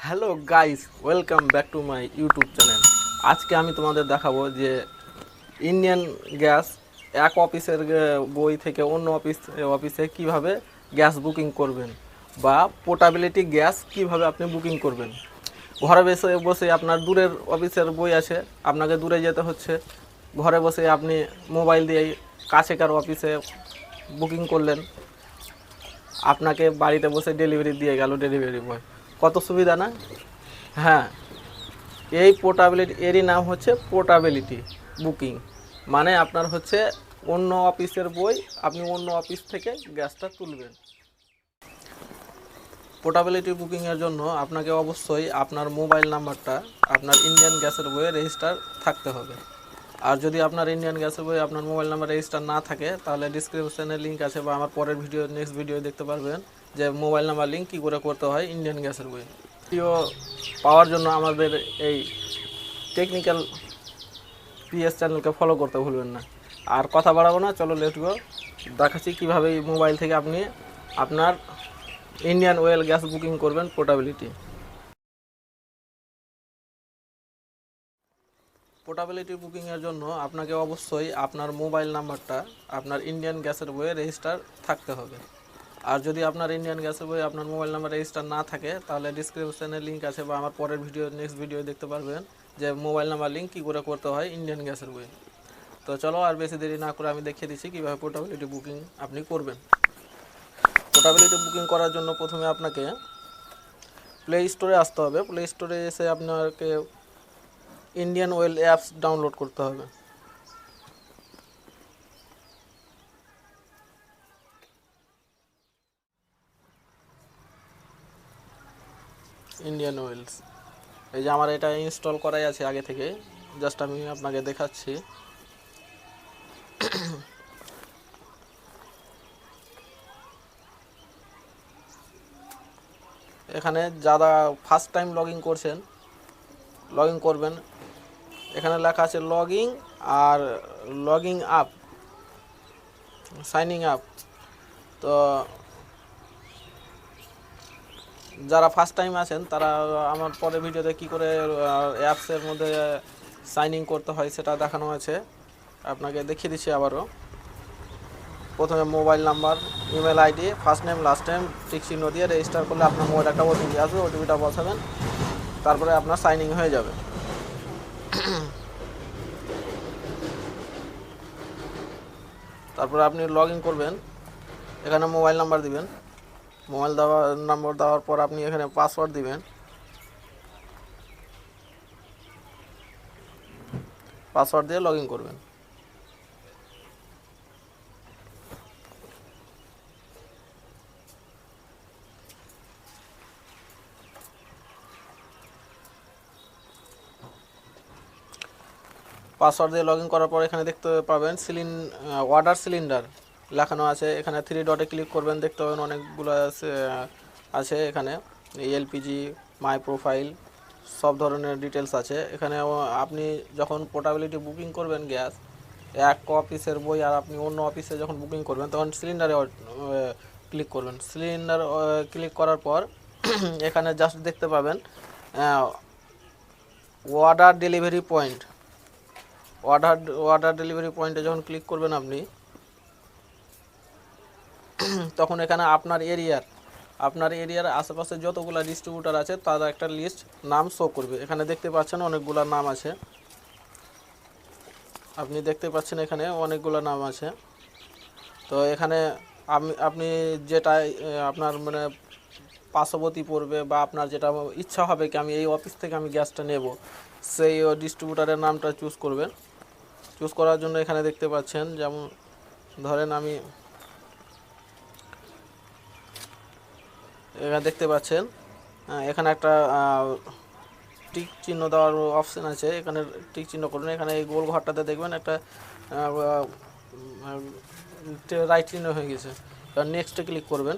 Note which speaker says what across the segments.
Speaker 1: Hello guys, welcome back to my YouTube channel. আজকে আমি তোমাদের দেখাবো যে ইন্ডিয়ান গ্যাস এক অফিসের বই থেকে অন্য অফিসে কিভাবে গ্যাস বুকিং করবেন বা পোর্টাবিলিটি গ্যাস কিভাবে আপনি বুকিং করবেন। ঘরে বসে বসে আপনার দূরের অফিসের বই আছে, আপনাকে দূরে যেতে হচ্ছে, ঘরে বসে আপনি মোবাইল দিয়েই কাছেকার অফিসে বুকিং করলেন, আপনাকে বাড়িতে বসে ডেলিভারি দিয়ে গেল ডেলিভারি বয়। কত সুবিধা না? হ্যাঁ, এই পোর্টাবিলিটি এরই নাম হচ্ছে পোর্টাবিলিটি বুকিং। মানে আপনার হচ্ছে অন্য অফিসের বই, আপনি অন্য অফিস থেকে গ্যাসটা তুলবেন। পোর্টাবিলিটি বুকিংয়ের জন্য আপনাকে অবশ্যই আপনার মোবাইল নাম্বারটা আপনার ইন্ডিয়ান গ্যাসের বইয়ে রেজিস্টার থাকতে হবে। আর যদি আপনার ইন্ডিয়ান গ্যাসের বইয়ে আপনার মোবাইল নাম্বার রেজিস্টার না থাকে, তাহলে ডিসক্রিপশানে লিঙ্ক আছে বা আমার পরের নেক্সট ভিডিও দেখতে পারবেন যে মোবাইল নাম্বার লিঙ্ক কী করে করতে হয় ইন্ডিয়ান গ্যাসের বইয়ে। ভিডিও পাওয়ার জন্য আমাদের এই টেকনিক্যাল পিএস চ্যানেলকে ফলো করতে ভুলবেন না। আর কথা বাড়াবো না, চলো লেটস গো। দেখাচ্ছি কীভাবে মোবাইল থেকে আপনি আপনার ইন্ডিয়ান ওয়েল গ্যাস বুকিং করবেন পোর্টাবিলিটি। পোর্টাবিলিটি বুকিংয়ের জন্য আপনাকে অবশ্যই আপনার মোবাইল নাম্বারটা আপনার ইন্ডিয়ান গ্যাসের বইয়ে রেজিস্টার থাকতে হবে। আর যদি আপনার ইন্ডিয়ান গ্যাসের বইয়ে আপনার মোবাইল নাম্বার রেজিস্টার না থাকে, তাহলে ডিসক্রিপশানে লিঙ্ক আছে বা আমার পরের নেক্সট ভিডিও দেখতে পারবেন যে মোবাইল নাম্বার লিঙ্ক কী করে করতে হয় ইন্ডিয়ান গ্যাসের বইয়ে। তো চলো আর বেশি দেরি না করে আমি দেখিয়ে দিচ্ছি কীভাবে পোর্টাবিলিটি বুকিং আপনি করবেন। পোর্টাবিলিটি বুকিং করার জন্য প্রথমে আপনাকে প্লে স্টোরে আসতে হবে। প্লে স্টোরে এসে আপনাকে ইন্ডিয়ান ওয়েল অ্যাপস ডাউনলোড করতে হবে। ইন্ডিয়ান ওয়েলস, এই যে আমার এটা ইনস্টল করাই আছে আগে থেকে, জাস্ট আমি আপনাকে দেখাচ্ছি। এখানে যারা ফার্স্ট টাইম লগ ইন করবেন, এখানে লেখা আছে লগইং আর লগিং আপ, সাইনিং আপ। তো যারা ফার্স্ট টাইম আছেন তারা আমার পরের ভিডিওতে কী করে অ্যাপসের মধ্যে সাইন ইন করতে হয় সেটা দেখানো আছে, আপনাকে দেখিয়ে দিচ্ছি আবারও। প্রথমে mobile number, email ID, first name last name tick চিহ্ন দিয়ে রেজিস্টার করলে আপনার মোবাইল একটা ওটিপি আসবে, ওটিপিটা বসাবেন, তারপরে আপনার সাইন ইন হয়ে যাবে। তারপরে আপনি লগ ইন করবেন, এখানে মোবাইল নাম্বার দিবেন, মোবাইল নাম্বার দেওয়ার পর আপনি এখানে পাসওয়ার্ড দিবেন, পাসওয়ার্ড দিয়ে লগ ইন করবেন। পাসওয়ার্ড দিয়ে লগ ইন করার পর এখানে দেখতে পাবেন অর্ডার সিলিন্ডার লেখানো আছে। এখানে থ্রি ডটে ক্লিক করবেন, দেখতে পাবেন অনেকগুলো আছে এখানে এলপিজি, মাই প্রোফাইল, সব ধরনের ডিটেলস আছে এখানে। আপনি যখন পোর্টাবিলিটি বুকিং করবেন গ্যাস এক অফিসের বই আর আপনি অন্য অফিসে যখন বুকিং করবেন, তখন সিলিন্ডারে ক্লিক করবেন। সিলিন্ডার ক্লিক করার পর এখানে জাস্ট দেখতে পাবেন order delivery point. Order delivery পয়েন্টে যখন ক্লিক করবেন আপনি, তখন এখানে আপনার এরিয়ার আশেপাশে যতগুলো ডিস্ট্রিবিউটার আছে তার একটা লিস্ট নাম শো করবে। এখানে দেখতে পাচ্ছেন অনেকগুলো নাম আছে, আপনি দেখতে পাচ্ছেন এখানে অনেকগুলো নাম আছে। তো এখানে আপনি যেটা আপনার মানে পার্শ্ববর্তী পড়বে বা আপনার যেটা ইচ্ছা হবে কি আমি এই অফিস থেকে আমি গ্যাসটা নেব, সেই ডিস্ট্রিবিউটারের নামটা চুজ করবেন। চুজ করার জন্য এখানে দেখতে পাচ্ছেন, যেমন ধরেন আমি এখানে দেখতে পাচ্ছেন এখানে একটা টিক চিহ্ন দেওয়ার অপশান আছে, এখানে টিক চিহ্ন করুন। এখানে এই গোল ঘরটাতে দেখবেন একটা রাইট চিহ্ন হয়ে গেছে, কারণ নেক্সটে ক্লিক করবেন।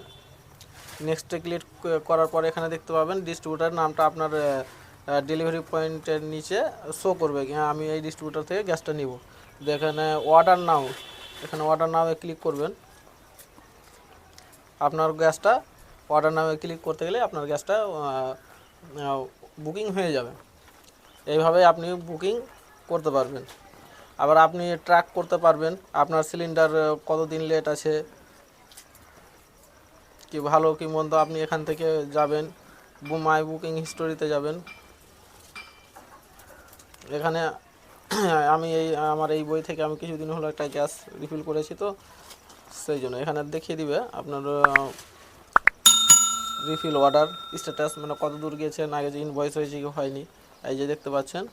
Speaker 1: নেক্সটে ক্লিক করার পর এখানে দেখতে পাবেন ডিস্ট্রিবিউটার নামটা আপনার ডেলিভারি পয়েন্টের নিচে শো করবে, আমি এই ডিস্ট্রিবিউটার থেকে গ্যাসটা নিব। এখানে অর্ডার নাও, এখানে অর্ডার নামে ক্লিক করবেন। আপনার গ্যাসটা অর্ডার নামে ক্লিক করতে গেলে আপনার গ্যাসটা বুকিং হয়ে যাবে। এইভাবে আপনি বুকিং করতে পারবেন। আবার আপনি ট্র্যাক করতে পারবেন আপনার সিলিন্ডার কতদিন লেট আছে, কি ভালো কি মন্দ। আপনি এখান থেকে যাবেন মাই বুকিং হিস্টোরিতে যাবেন। এখানে আমি আমার এই বই থেকে আমি কিছুদিন হলো একটা গ্যাস রিফিল করেছি, তো সেই জন্য এখানে দেখিয়ে দিবে আপনার রিফিল অর্ডার স্ট্যাটাস, মানে কত দূর গিয়েছে, না গেছে, ইনভয়েস হয়েছে কি হয়নি। এই যে দেখতে পাচ্ছেন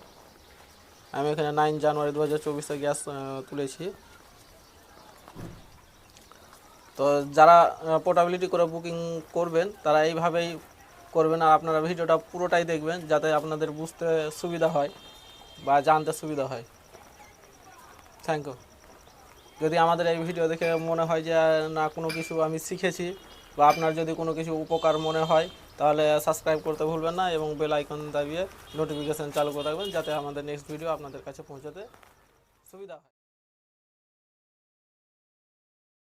Speaker 1: আমি এখানে 9 জানুয়ারি 2024 গ্যাস তুলেছি। তো যারা পোর্টাবিলিটি করে বুকিং করবেন তারা এইভাবেই করবেন। আর আপনারা ভিডিওটা পুরোটাই দেখবেন যাতে আপনাদের বুঝতে সুবিধা হয় বা জানতে সুবিধা হয়। Thank you. যদি আমাদের এই ভিডিও দেখে মনে হয় যে না কোনো কিছু আমি শিখেছি বা আপনার যদি কোনো কিছু উপকার মনে হয়, তাহলে সাবস্ক্রাইব করতে ভুলবেন না এবং বেল আইকন দাবিয়ে নোটিফিকেশান চালু করে রাখবেন যাতে আমাদের নেক্সট ভিডিও আপনাদের কাছে পৌঁছাতে সুবিধা হয়।